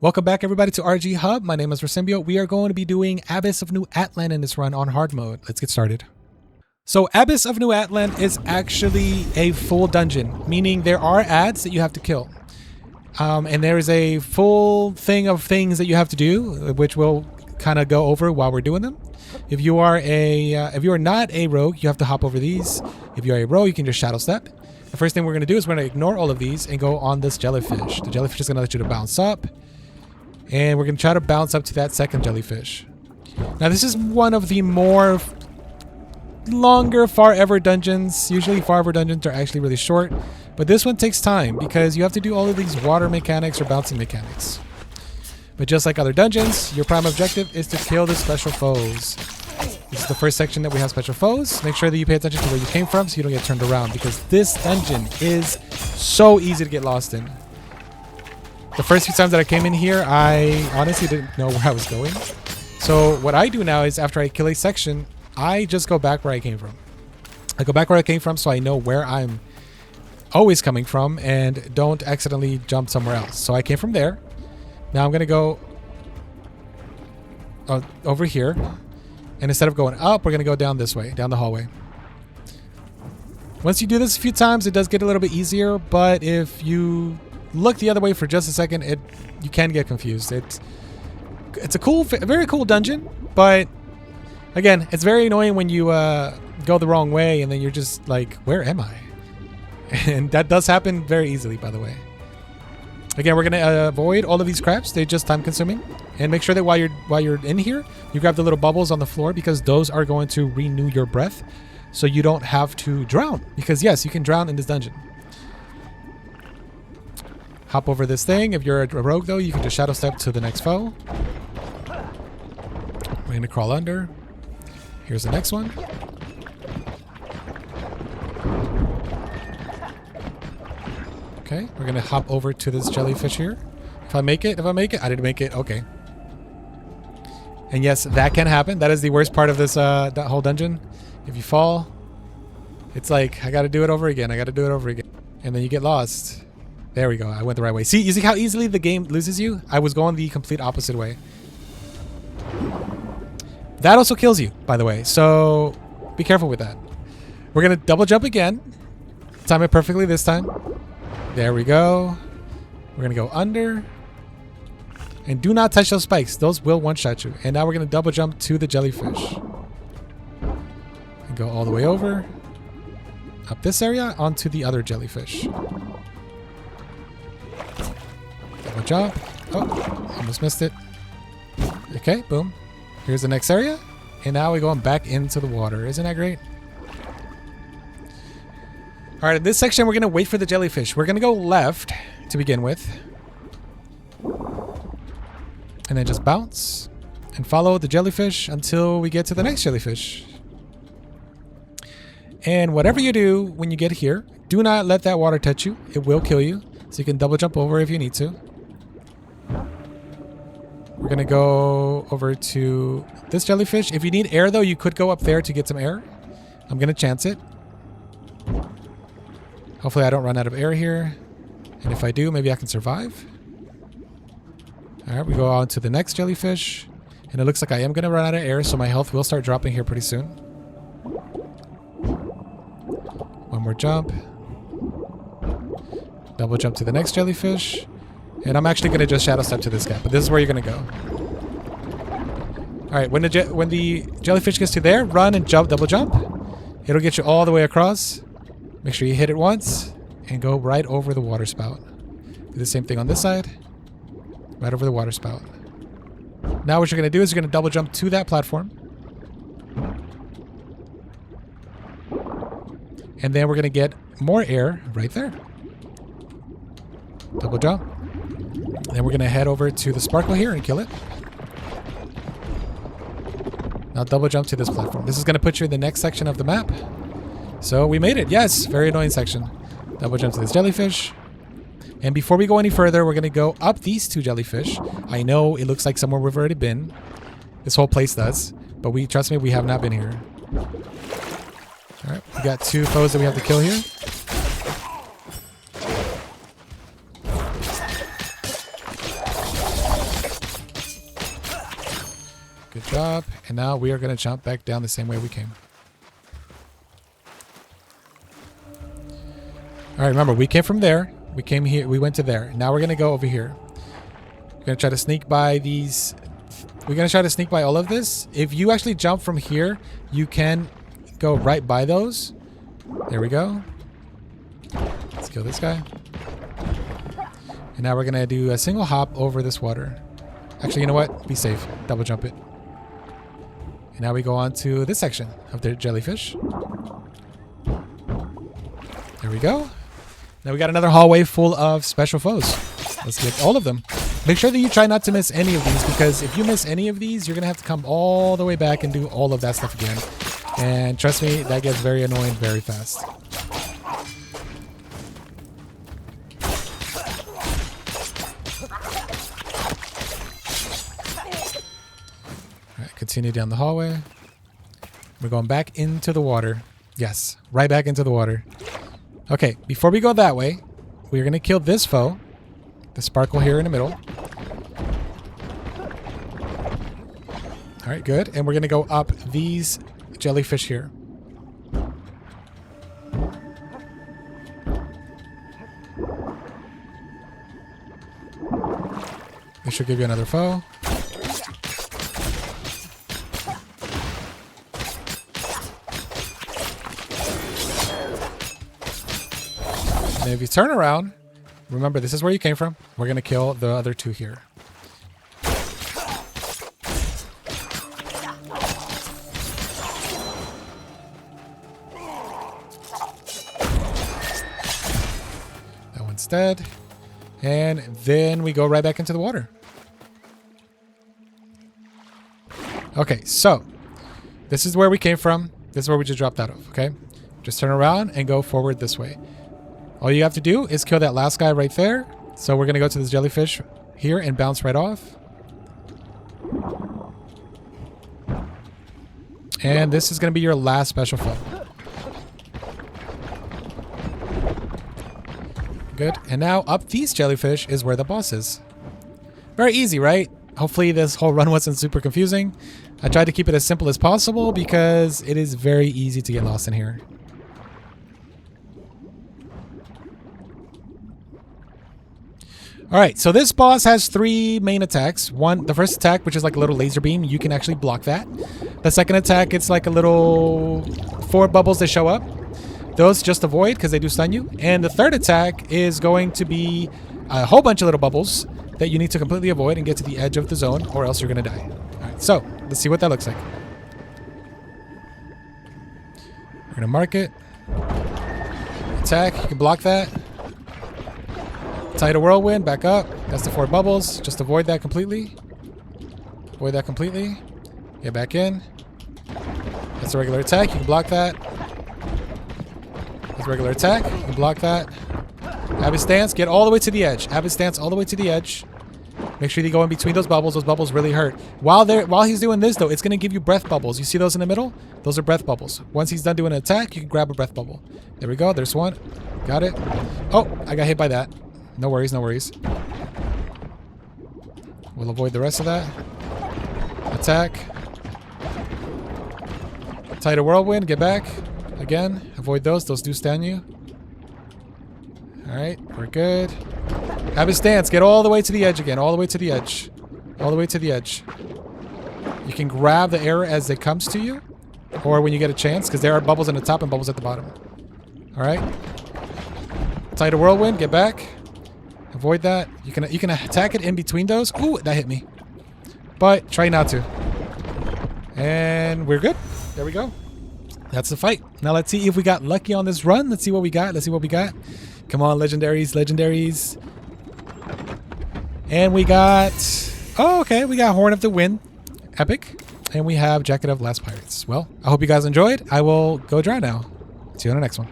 Welcome back, everybody, to RG Hub. My name is Rosimbio. We are going to be doing Abyss of New Atlaan in this run on hard mode. Let's get started. So Abyss of New Atlaan is actually a full dungeon, meaning there are ads that you have to kill. And there is a full thing of things that you have to do, which we'll kind of go over while we're doing them. If you are not a rogue, you have to hop over these. If you're a rogue, you can just shadow step. The first thing we're going to do is we're going to ignore all of these and go on this jellyfish. The jellyfish is going to let you to bounce up. And we're going to try to bounce up to that second jellyfish. Now, this is one of the more longer Farever dungeons. Usually, Farever dungeons are actually really short. But this one takes time because you have to do all of these water mechanics or bouncing mechanics. But just like other dungeons, your prime objective is to kill the special foes. This is the first section that we have special foes. Make sure that you pay attention to where you came from so you don't get turned around, because this dungeon is so easy to get lost in. The first few times that I came in here, I honestly didn't know where I was going. So what I do now is after I kill a section, I just go back where I came from. I go back where I came from so I know where I'm always coming from and don't accidentally jump somewhere else. So I came from there. Now I'm going to go over here. And instead of going up, we're going to go down this way, down the hallway. Once you do this a few times, it does get a little bit easier. But if you look the other way for just a second, you can get confused. It's a very cool dungeon, but again, it's very annoying when you go the wrong way and then you're just like, where am I? And that does happen very easily, by the way. Again, we're gonna avoid all of these crabs. They're just time consuming, and make sure that while you're in here, you grab the little bubbles on the floor, because those are going to renew your breath, so you don't have to drown. Because yes, you can drown in this dungeon. Hop over this thing. If you're a rogue, though, you can just shadow step to the next foe. We're going to crawl under. Here's the next one. Okay, we're going to hop over to this jellyfish here. If I make it, I didn't make it. Okay. And yes, that can happen. That is the worst part of this that whole dungeon. If you fall, it's like, I got to do it over again. And then you get lost. There we go. I went the right way. See, you see how easily the game loses you? I was going the complete opposite way. That also kills you, by the way. So be careful with that. We're going to double jump again. Time it perfectly this time. There we go. We're going to go under. And do not touch those spikes. Those will one-shot you. And now we're going to double jump to the jellyfish. And go all the way over. Up this area onto the other jellyfish. Double jump. Oh, almost missed it. Okay, boom. Here's the next area. And now we're going back into the water. Isn't that great? All right, in this section, we're going to wait for the jellyfish. We're going to go left to begin with. And then just bounce and follow the jellyfish until we get to the next jellyfish. And whatever you do when you get here, do not let that water touch you. It will kill you. So you can double jump over if you need to. We're going to go over to this jellyfish. If you need air, though, you could go up there to get some air. I'm going to chance it. Hopefully I don't run out of air here. And if I do, maybe I can survive. All right, we go on to the next jellyfish. And it looks like I am going to run out of air, so my health will start dropping here pretty soon. One more jump. Double jump to the next jellyfish. And I'm actually going to just shadow step to this guy, but this is where you're going to go. All right, when the jellyfish gets to there, run and jump, double jump. It'll get you all the way across. Make sure you hit it once and go right over the water spout. Do the same thing on this side. Right over the water spout. Now what you're going to do is you're going to double jump to that platform. And then we're going to get more air right there. Double jump. Then we're going to head over to the sparkle here and kill it. Now double jump to this platform. This is going to put you in the next section of the map. So we made it. Yes, very annoying section. Double jump to this jellyfish. And before we go any further, we're going to go up these two jellyfish. I know it looks like somewhere we've already been. This whole place does. But trust me, we have not been here. All right, we got two foes that we have to kill here. Good job. And now we are going to jump back down the same way we came. All right, remember, we came from there. We came here. We went to there. Now we're going to go over here. We're going to try to sneak by these. We're going to try to sneak by all of this. If you actually jump from here, you can go right by those. There we go. Let's kill this guy. And now we're going to do a single hop over this water. Actually, you know what? Be safe. Double jump it. And now we go on to this section of the jellyfish. There we go. Now we got another hallway full of special foes. Let's get all of them. Make sure that you try not to miss any of these, because if you miss any of these, you're going to have to come all the way back and do all of that stuff again. And trust me, that gets very annoying very fast. All right, continue down the hallway. We're going back into the water. Yes, right back into the water. Okay, before we go that way, we're going to kill this foe. The sparkle here in the middle. All right, good. And we're going to go up these jellyfish here. This should give you another foe. And if you turn around, remember, this is where you came from. We're going to kill the other two here. That one's dead. And then we go right back into the water. Okay, so this is where we came from. This is where we just dropped out of, okay? Just turn around and go forward this way. All you have to do is kill that last guy right there. So we're going to go to this jellyfish here and bounce right off. And this is going to be your last special foe. Good. And now up these jellyfish is where the boss is. Very easy, right? Hopefully this whole run wasn't super confusing. I tried to keep it as simple as possible because it is very easy to get lost in here. Alright, so this boss has 3 main attacks. One, the first attack, which is like a little laser beam, you can actually block that. The second attack, it's like a little 4 bubbles that show up. Those just avoid because they do stun you. And the third attack is going to be a whole bunch of little bubbles that you need to completely avoid and get to the edge of the zone, or else you're going to die. Alright, so let's see what that looks like. We're going to mark it. Attack, you can block that. Tidal whirlwind, back up. That's the 4 bubbles. Just avoid that completely. Avoid that completely. Get back in. That's a regular attack. You can block that. That's a regular attack. You can block that. Abbott stance. Get all the way to the edge. Abbott stance all the way to the edge. Make sure you go in between those bubbles. Those bubbles really hurt. While he's doing this, though, it's going to give you breath bubbles. You see those in the middle? Those are breath bubbles. Once he's done doing an attack, you can grab a breath bubble. There we go. There's one. Got it. Oh, I got hit by that. No worries, no worries. We'll avoid the rest of that. Attack. Tidal whirlwind, get back. Again, avoid those. Those do stun you. Alright, we're good. Have a stance. Get all the way to the edge again. All the way to the edge. All the way to the edge. You can grab the air as it comes to you. Or when you get a chance, because there are bubbles on the top and bubbles at the bottom. Alright. Tidal whirlwind, get back. Avoid that. You can attack it in between those. Ooh, that hit me. But try not to. And we're good. There we go. That's the fight. Now let's see if we got lucky on this run. Let's see what we got. Let's see what we got. Come on, legendaries, legendaries. And we got... Oh, okay. We got Horn of the Wind. Epic. And we have Jacket of Last Pirates. Well, I hope you guys enjoyed. I will go dry now. See you on the next one.